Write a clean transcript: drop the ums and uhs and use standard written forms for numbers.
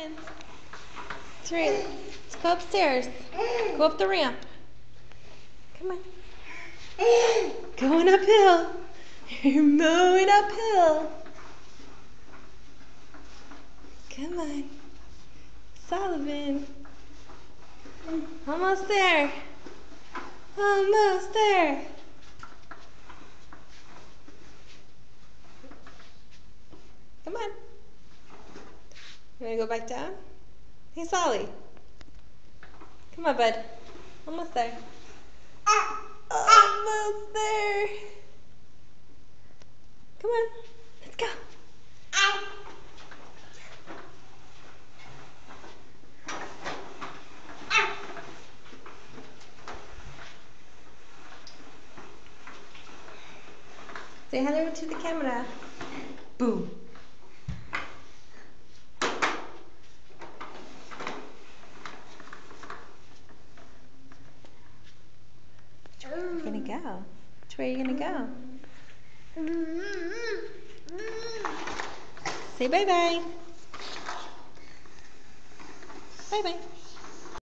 That's right. Let's go upstairs. Go up the ramp. Come on. Going uphill. You're moving uphill. Come on. Sullivan. Almost there. Almost there. Come on. You want to go back down? Hey, Solly. Come on, bud. Almost there. Almost there. Come on. Let's go. Say hello to the camera. Boom. Where are you gonna go? Which way are you gonna go? Say bye-bye. Bye-bye.